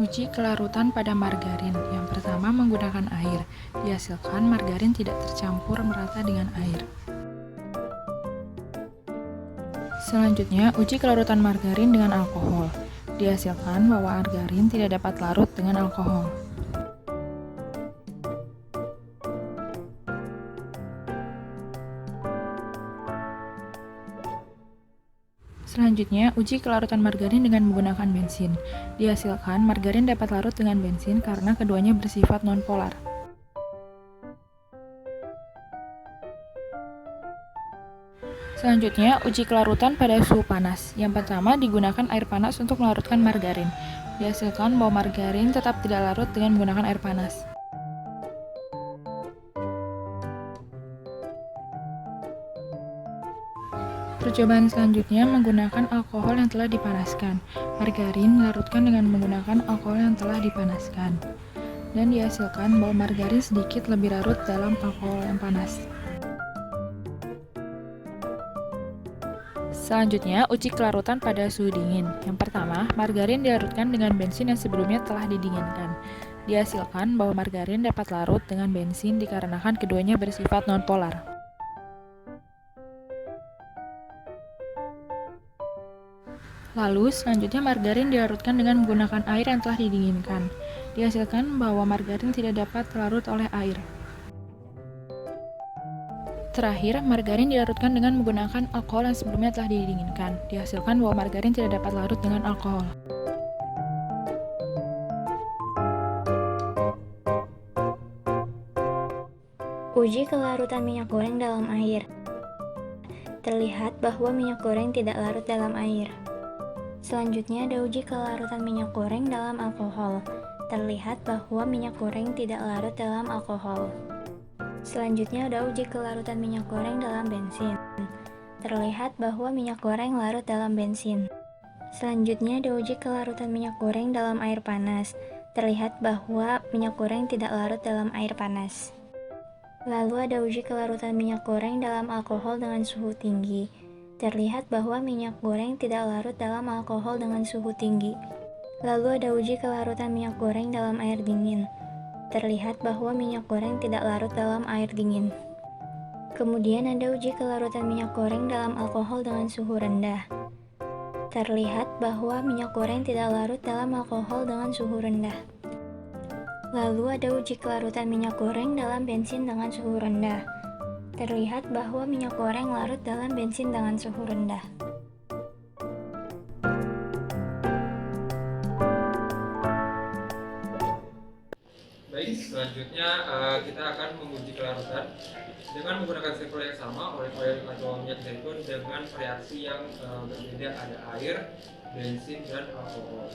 Uji kelarutan pada margarin. Yang pertama menggunakan air. Dihasilkan margarin tidak tercampur merata dengan air. Selanjutnya, uji kelarutan margarin dengan alkohol. Dihasilkan bahwa margarin tidak dapat larut dengan alkohol. Selanjutnya, uji kelarutan margarin dengan menggunakan bensin. Dihasilkan margarin dapat larut dengan bensin karena keduanya bersifat nonpolar. Selanjutnya, uji kelarutan pada suhu panas. Yang pertama, digunakan air panas untuk melarutkan margarin. Dihasilkan bahwa margarin tetap tidak larut dengan menggunakan air panas. Percobaan selanjutnya menggunakan alkohol yang telah dipanaskan. Margarin dilarutkan dengan menggunakan alkohol yang telah dipanaskan. Dan dihasilkan bahwa margarin sedikit lebih larut dalam alkohol yang panas. Selanjutnya, uji kelarutan pada suhu dingin. Yang pertama, margarin dilarutkan dengan bensin yang sebelumnya telah didinginkan. Dihasilkan bahwa margarin dapat larut dengan bensin dikarenakan keduanya bersifat nonpolar. Lalu, selanjutnya margarin dilarutkan dengan menggunakan air yang telah didinginkan. Dihasilkan bahwa margarin tidak dapat larut oleh air. Terakhir, margarin dilarutkan dengan menggunakan alkohol yang sebelumnya telah didinginkan. Dihasilkan bahwa margarin tidak dapat larut dengan alkohol. Uji kelarutan minyak goreng dalam air. Terlihat bahwa minyak goreng tidak larut dalam air. Selanjutnya ada uji kelarutan minyak goreng dalam alkohol. Terlihat bahwa minyak goreng tidak larut dalam alkohol. Selanjutnya ada uji kelarutan minyak goreng dalam bensin. Terlihat bahwa minyak goreng larut dalam bensin. Selanjutnya ada uji kelarutan minyak goreng dalam air panas. Terlihat bahwa minyak goreng tidak larut dalam air panas. Lalu ada uji kelarutan minyak goreng dalam alkohol dengan suhu tinggi. Terlihat bahwa minyak goreng tidak larut dalam alkohol dengan suhu tinggi. Lalu ada uji kelarutan minyak goreng dalam air dingin. Terlihat bahwa minyak goreng tidak larut dalam air dingin. Kemudian ada uji kelarutan minyak goreng dalam alkohol dengan suhu rendah. Terlihat bahwa minyak goreng tidak larut dalam alkohol dengan suhu rendah. Lalu ada uji kelarutan minyak goreng dalam bensin dengan suhu rendah. Terlihat bahwa minyak goreng larut dalam bensin dengan suhu rendah. Baik, selanjutnya kita akan menguji kelarutan dengan menggunakan sampel yang sama, oil atau minyak zaitun dengan reaksi yang berbeda, ada air, bensin, dan alkohol.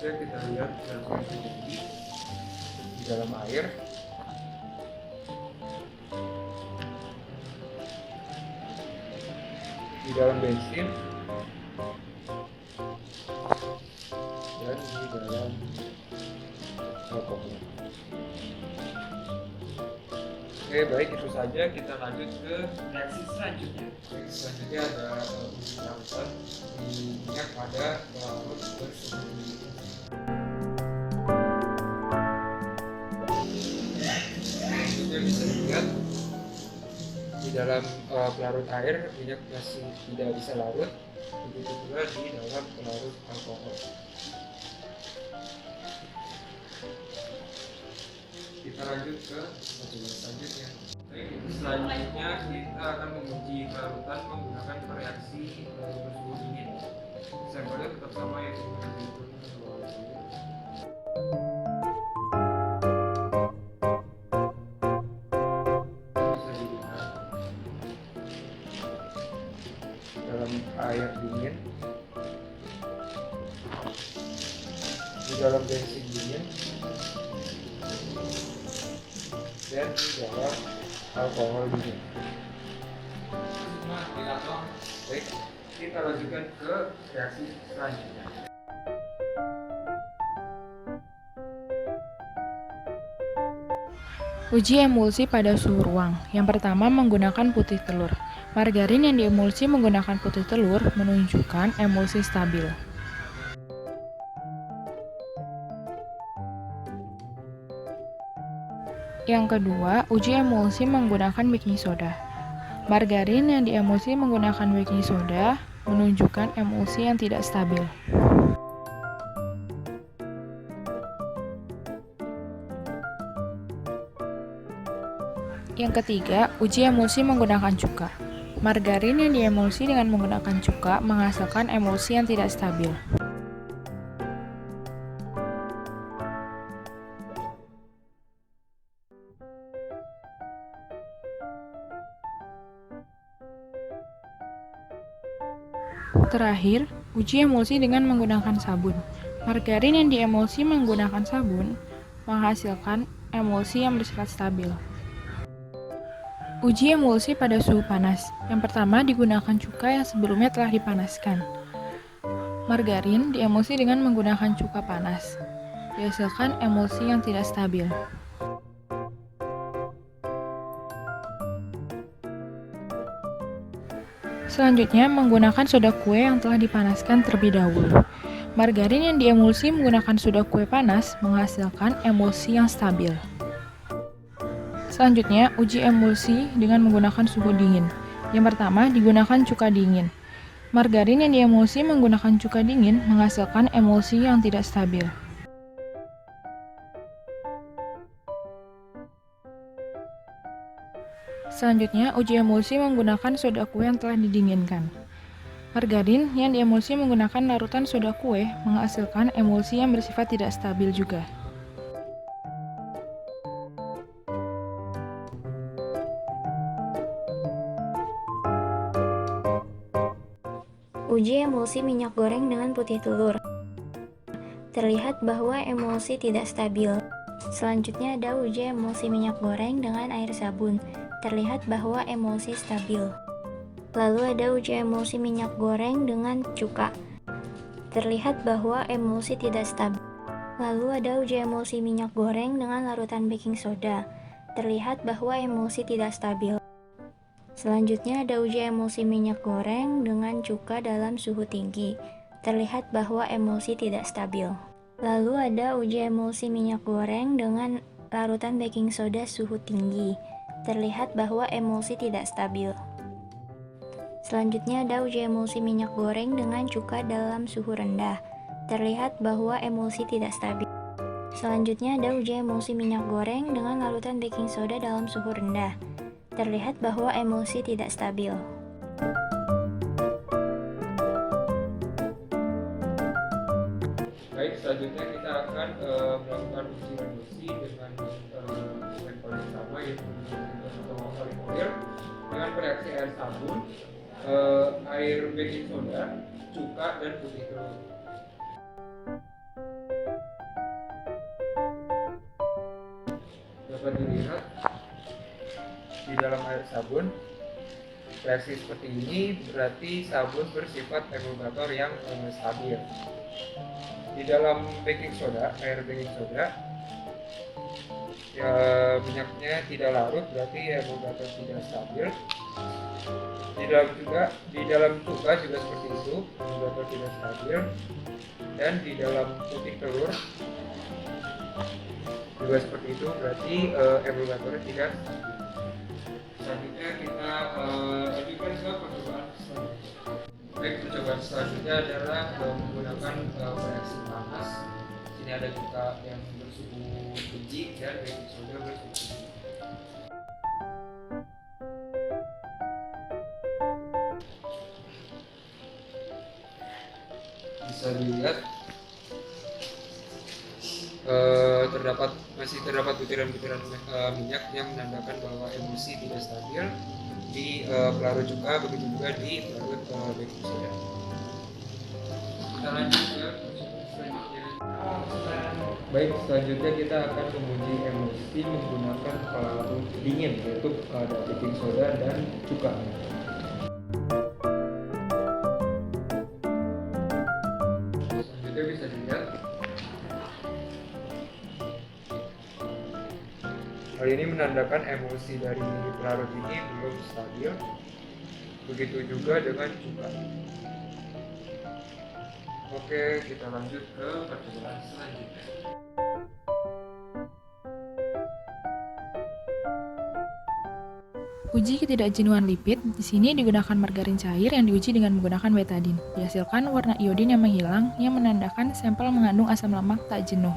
Selanjutnya kita lihat di dalam air. Di dalam bensin dan di dalam alkohol. Oke, baik, itu saja. Kita lanjut ke reaksi selanjutnya. Selanjutnya ada uji kelarutan di minyak pada larut bersuhu tinggi. Selanjutnya bisa dilihat di dalam pelarut air minyak masih tidak bisa larut, begitu juga di dalam pelarut alkohol. Kita lanjut ke percobaan selanjutnya. Selanjutnya kita akan menguji kelarutan menggunakan reaksi bersuhu dingin. Sampelnya tetap sama, yaitu bisa dilihat dalam air dingin, di dalam bensin dingin, dan di dalam alkohol dingin. Baik, kita lanjutkan ke reaksi selanjutnya. Uji emulsi pada suhu ruang. Yang pertama menggunakan putih telur. Margarin yang diemulsi menggunakan putih telur menunjukkan emulsi stabil. Yang kedua, uji emulsi menggunakan baking soda. Margarin yang diemulsi menggunakan baking soda menunjukkan emulsi yang tidak stabil. Yang ketiga, uji emulsi menggunakan cuka. Margarin yang diemulsi dengan menggunakan cuka menghasilkan emulsi yang tidak stabil. Terakhir, uji emulsi dengan menggunakan sabun. Margarin yang diemulsi menggunakan sabun menghasilkan emulsi yang bersifat stabil. Uji emulsi pada suhu panas. Yang pertama digunakan cuka yang sebelumnya telah dipanaskan. Margarin diemulsi dengan menggunakan cuka panas. Dihasilkan emulsi yang tidak stabil. Selanjutnya, menggunakan soda kue yang telah dipanaskan terlebih dahulu. Margarin yang diemulsi menggunakan soda kue panas menghasilkan emulsi yang stabil. Selanjutnya, uji emulsi dengan menggunakan suhu dingin. Yang pertama, digunakan cuka dingin. Margarin yang diemulsi menggunakan cuka dingin menghasilkan emulsi yang tidak stabil. Selanjutnya, uji emulsi menggunakan soda kue yang telah didinginkan. Margarin yang diemulsi menggunakan larutan soda kue menghasilkan emulsi yang bersifat tidak stabil juga. Uji emulsi minyak goreng dengan putih telur. Terlihat bahwa emulsi tidak stabil. Selanjutnya ada uji emulsi minyak goreng dengan air sabun. Terlihat bahwa emulsi stabil. Lalu ada uji emulsi minyak goreng dengan cuka. Terlihat bahwa emulsi tidak stabil. Lalu ada uji emulsi minyak goreng dengan larutan baking soda. Terlihat bahwa emulsi tidak stabil. Selanjutnya ada uji emulsi minyak goreng dengan cuka dalam suhu tinggi. Terlihat bahwa emulsi tidak stabil. Lalu ada uji emulsi minyak goreng dengan larutan baking soda suhu tinggi. Terlihat bahwa emulsi tidak stabil. Selanjutnya ada uji emulsi minyak goreng dengan cuka dalam suhu rendah. Terlihat bahwa emulsi tidak stabil. Selanjutnya ada uji emulsi minyak goreng dengan larutan baking soda dalam suhu rendah. Terlihat bahwa emulsi tidak stabil. Baik, selanjutnya kita akan melakukan uji reduksi dengan metode yang sama, yaitu polimer dengan reaksi air sabun, air baking soda, cuka, dan putih telur. Dapat dilihat di dalam air sabun, reaksi seperti ini berarti sabun bersifat emulgator yang stabil. Di dalam baking soda, air baking soda, ya, minyaknya tidak larut, berarti emulgator tidak stabil. Di dalam cuka juga seperti itu, emulgator tidak stabil. Dan di dalam putih telur juga seperti itu, berarti emulgatornya tidak stabil. Selanjutnya kita lanjutkan ke percobaan selanjutnya. Baik, percobaan selanjutnya adalah menggunakan reaksi panas. Sini ada cuka yang bersuhu tinggi dan baking soda bersuhu tinggi. Bisa dilihat masih terdapat butiran-butiran minyak yang menandakan bahwa emulsi tidak stabil di pelarut cuka, begitu juga di pelarut baking soda. Kita lanjut ke selanjutnya. Baik, selanjutnya kita akan menguji emulsi menggunakan pelarut dingin, yaitu ada baking soda dan cuka. Selanjutnya bisa dilihat hal ini menandakan emulsi dari pelarut ini belum stabil. Begitu juga dengan cuka. Oke, kita lanjut ke percobaan selanjutnya. Uji ketidakjenuhan lipid, di sini digunakan margarin cair yang diuji dengan menggunakan betadin. Dihasilkan warna iodin yang menghilang yang menandakan sampel mengandung asam lemak tak jenuh.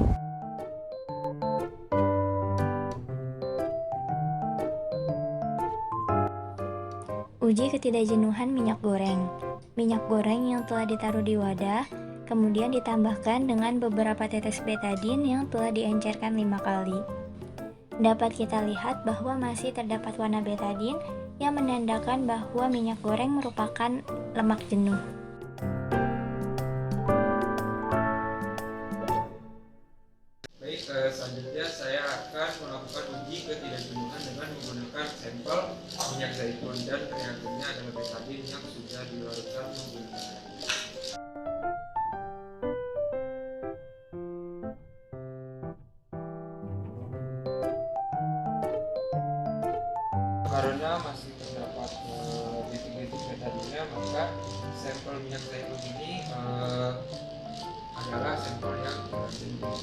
Uji ketidakjenuhan minyak goreng. Minyak goreng yang telah ditaruh di wadah, kemudian ditambahkan dengan beberapa tetes betadin yang telah diencerkan 5 kali. Dapat kita lihat bahwa masih terdapat warna betadin yang menandakan bahwa minyak goreng merupakan lemak jenuh. Baik, selanjutnya saya akan melakukan uji ketidakjenuhan dengan menggunakan sampel minyak zaitun dan reagennya adalah betadin yang sudah dilarutkan menggunakan air. Karena masih terdapat titik-titik betadinnya, maka sampel minyak zaitun ini adalah sampel yang jenuh.